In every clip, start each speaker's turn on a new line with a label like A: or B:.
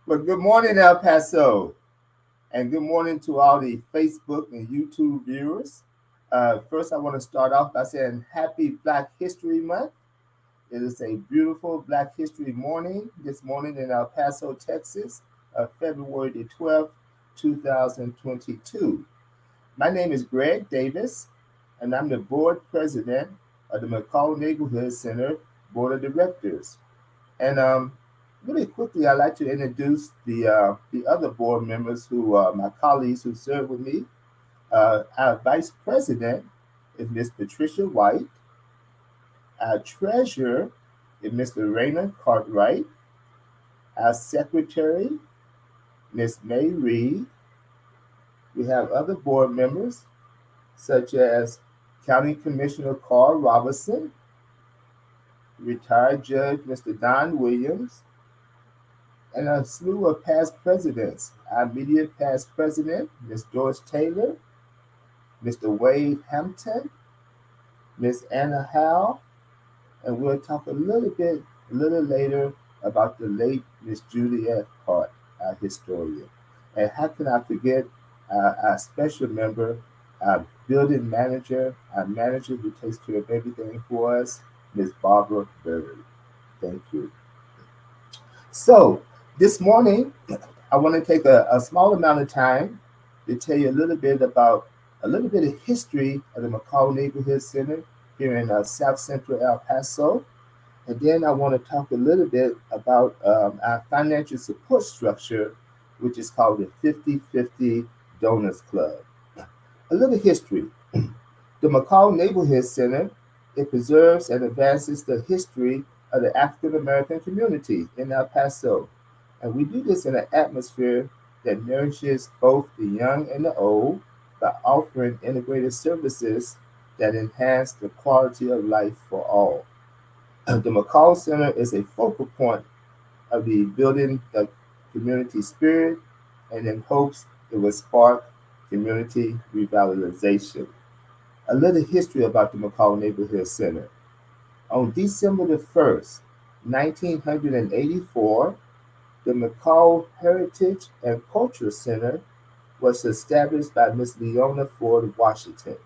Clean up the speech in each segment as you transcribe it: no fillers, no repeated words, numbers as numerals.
A: Well, good morning, El Paso, and good morning to all the Facebook and YouTube viewers. First, I want to start off by saying Happy Black History Month. It is a beautiful Black History morning this morning in El Paso, Texas, February the 12th, 2022. My name is Gregg Davis, and I'm the board president of the McCall Neighborhood Center Board of Directors. And really quickly, I'd like to introduce the other board members who are my colleagues who serve with me. Our vice president is Miss Patricia White. Our treasurer is Mr. Raymond Cartwright. Our secretary, Miss May Reed. We have other board members such as County Commissioner Carl Robinson, retired Judge Mr. Don Williams, and a slew of past presidents. Our immediate past president, Miss George Taylor, Mr. Wade Hampton, Miss Anna Howe, and we'll talk a little later about the late Miss Juliet Hart, our historian. And how can I forget our special member, our building manager, our manager who takes care of everything for us, Miss Barbara Bird. Thank you. So this morning, I want to take a small amount of time to tell you a little bit of history of the McCall Neighborhood Center here in South Central El Paso. And then I want to talk a little bit about our financial support structure, which is called the 50/50 Donors Club. A little history. The McCall Neighborhood Center, it preserves and advances the history of the African American community in El Paso. And we do this in an atmosphere that nourishes both the young and the old by offering integrated services that enhance the quality of life for all. The McCall Center is a focal point of the building the community spirit and in hopes it will spark community revitalization. A little history about the McCall Neighborhood Center. On December the 1st, 1984, the McCall Heritage and Culture Center was established by Miss Leona Ford Washington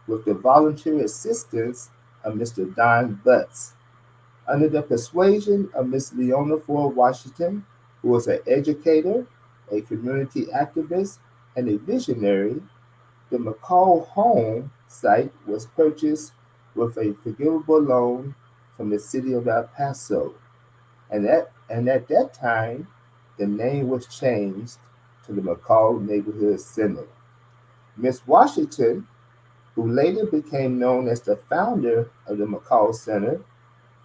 A: with the volunteer assistance of Mr. Don Butts. Under the persuasion of Miss Leona Ford Washington, who was an educator, a community activist, and a visionary, the McCall home site was purchased with a forgivable loan from the city of El Paso. And at that time, the name was changed to the McCall Neighborhood Center. Miss Washington, who later became known as the founder of the McCall Center,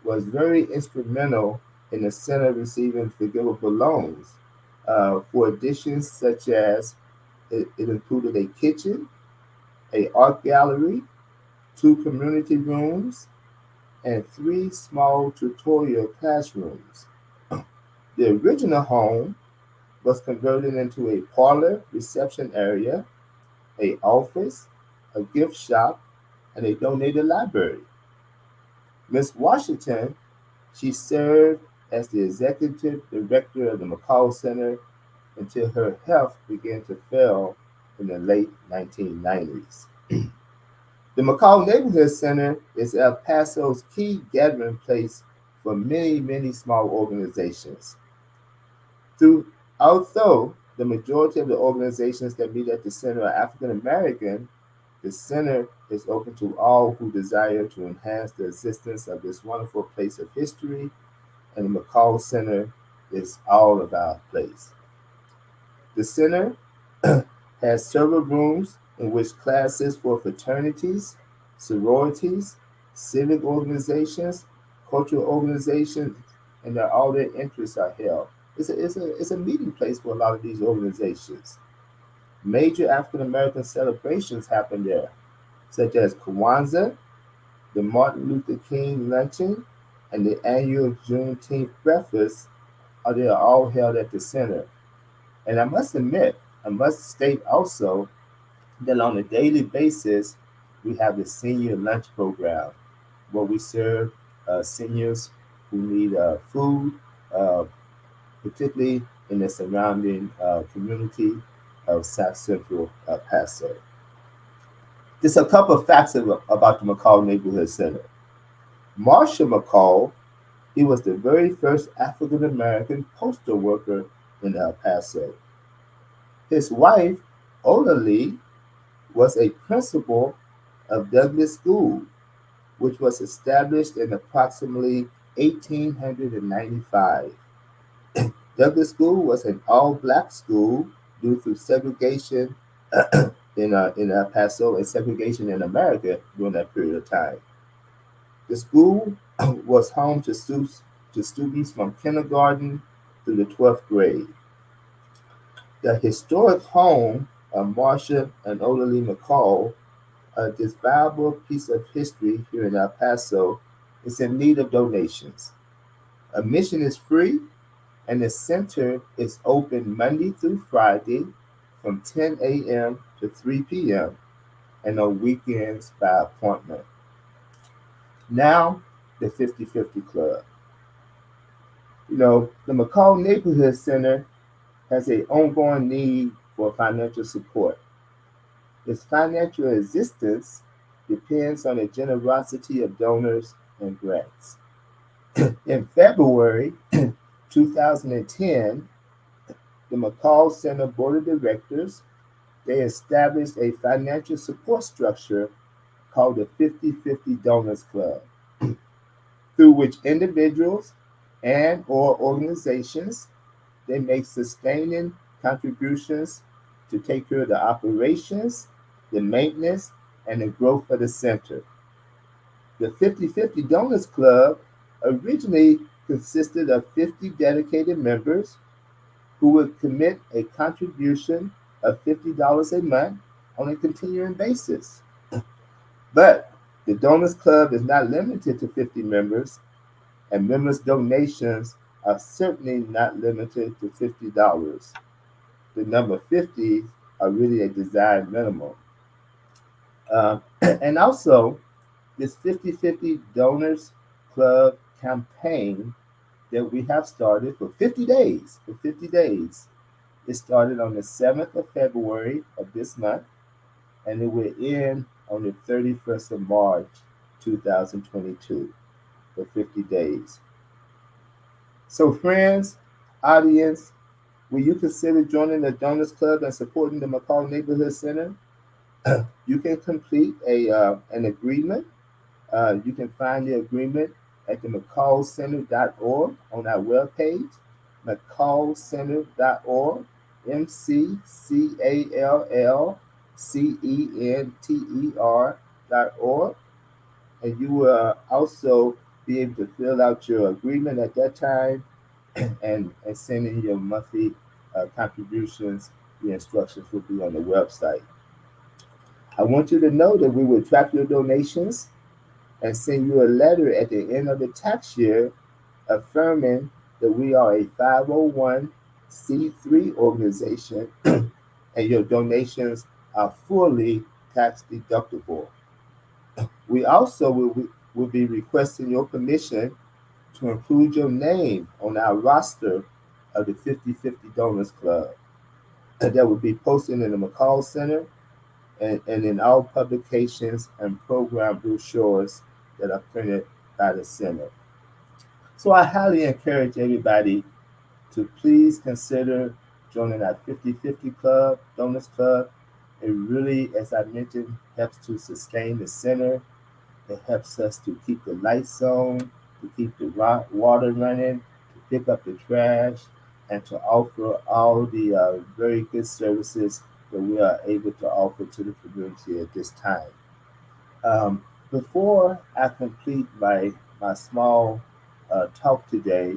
A: was very instrumental in the center receiving forgivable loans for additions such as it included a kitchen, a art gallery, two community rooms, and three small tutorial classrooms. The original home was converted into a parlor reception area, a office, a gift shop, and a donated library. Miss Washington, she served as the executive director of the McCall Center until her health began to fail in the late 1990s. The McCall Neighborhood Center is El Paso's key gathering place for many, many small organizations. Although the majority of the organizations that meet at the center are African American, the center is open to all who desire to enhance the existence of this wonderful place of history, and the McCall Center is all about place. The center has several rooms in which classes for fraternities, sororities, civic organizations, cultural organizations, and all their interests are held. It's a meeting place for a lot of these organizations. Major African American celebrations happen there, such as Kwanzaa, the Martin Luther King Luncheon, and the annual Juneteenth breakfast. They are all held at the center. And I must state also that on a daily basis, we have the senior lunch program where we serve seniors who need food, uh, particularly in the surrounding community of South Central El Paso. Just a couple of facts about the McCall Neighborhood Center. Marshall McCall, he was the very first African American postal worker in El Paso. His wife, Ola Lee, was a principal of Douglas School, which was established in approximately 1895. Douglas School was an all-black school due to segregation in El Paso and segregation in America during that period of time. The school was home to students from kindergarten through the 12th grade. The historic home of Marcia and Odalie McCall, this valuable piece of history here in El Paso, is in need of donations. Admission is free, and the center is open Monday through Friday from 10 a.m. to 3 p.m. and on weekends by appointment. Now, the 50/50 Club. The McCall Neighborhood Center has an ongoing need for financial support. Its financial existence depends on the generosity of donors and grants. In February 2010, the McCall Center Board of Directors, they established a financial support structure called the 50/50 Donors Club, through which individuals and or organizations, they make sustaining contributions to take care of the operations, the maintenance, and the growth of the center. The 50/50 Donors Club originally consisted of 50 dedicated members who would commit a contribution of $50 a month on a continuing basis. But the Donors Club is not limited to 50 members, and members' donations are certainly not limited to $50. The number 50 are really a desired minimum. And also, this 50/50 Donors Club campaign that we have started for 50 days, it started on the 7th of February of this month, and it will end on the 31st of March 2022 for 50 days. So, friends, audience, will you consider joining the Donors Club and supporting the McCall Neighborhood Center? You can complete an agreement. You can find the agreement at the mccallcenter.org on our webpage, mccallcenter.org, McCallcenter.org, and you will also be able to fill out your agreement at that time and send in your monthly contributions. The instructions will be on the website. I want you to know that we will track your donations and send you a letter at the end of the tax year affirming that we are a 501c3 organization and your donations are fully tax deductible. We also will be requesting your permission to include your name on our roster of the 50/50 Donors Club. And that will be posted in the McCall Center and in all publications and program brochures that are printed by the center. So I highly encourage everybody to please consider joining our 50/50 Club, Donors Club. It really, as I mentioned, helps to sustain the center. It helps us to keep the lights on, to keep the water running, to pick up the trash, and to offer all the very good services that we are able to offer to the community at this time. Before I complete my my small talk today,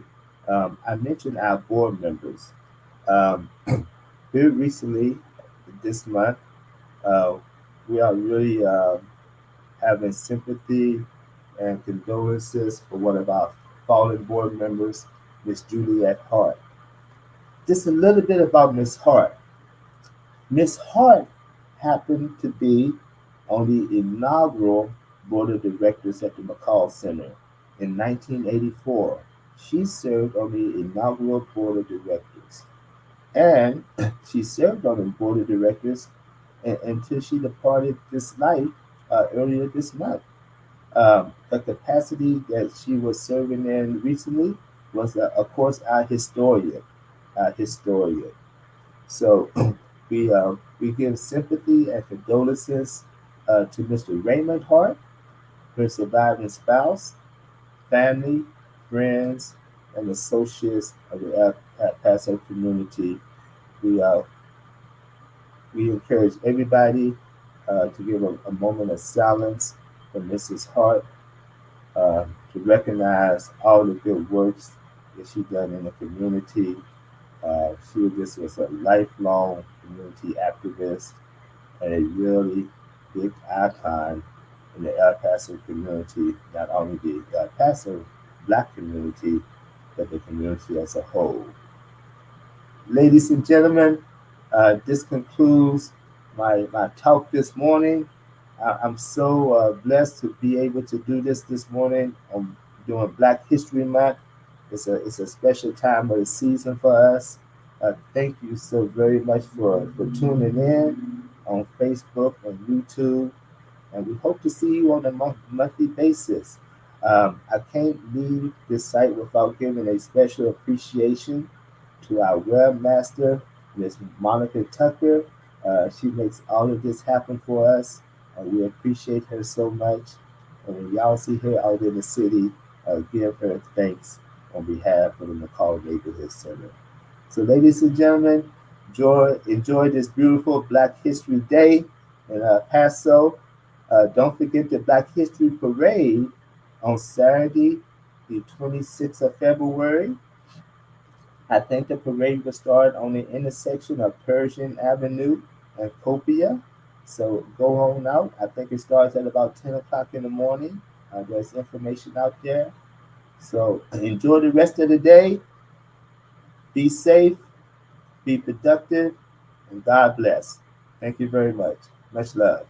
A: I mentioned our board members. Um, Very recently, this month, uh, we are really having sympathy and condolences for one of our fallen board members, Miss Juliet Hart. Just a little bit about Miss Hart. Miss Hart happened to be on the inaugural board of directors at the McCall Center in 1984. She served on the inaugural board of directors, and she served on the board of directors until she departed this life earlier this month. The capacity that she was serving in recently was, of course, our historian. Our historian. So we give sympathy and condolences to Mr. Raymond Hart, her surviving spouse, family, friends, and associates of the El Paso community. We uh, we encourage everybody to give a moment of silence for Mrs. Hart to recognize all the good works that she done in the community. She just was a lifelong community activist and a really big icon in the El Paso community, not only the El Paso Black community, but the community as a whole. Ladies and gentlemen, this concludes my talk this morning. I'm so blessed to be able to do this morning. Doing Black History Month. It's a special time of the season for us. Thank you so very much for tuning in on Facebook and YouTube, and we hope to see you on a monthly basis. I can't leave this site without giving a special appreciation to our webmaster, Miss Monica Tucker. She makes all of this happen for us. We appreciate her so much. And when y'all see her out in the city, give her thanks on behalf of the McCall Neighborhood Center. So, ladies and gentlemen, enjoy this beautiful Black History Day in El Paso. Don't forget the Black History Parade on Saturday, the 26th of February. I think the parade will start on the intersection of Persian Avenue and Copia. So go on out. I think it starts at about 10 o'clock in the morning. There's information out there. So enjoy the rest of the day. Be safe, be productive, and God bless. Thank you very much. Much love.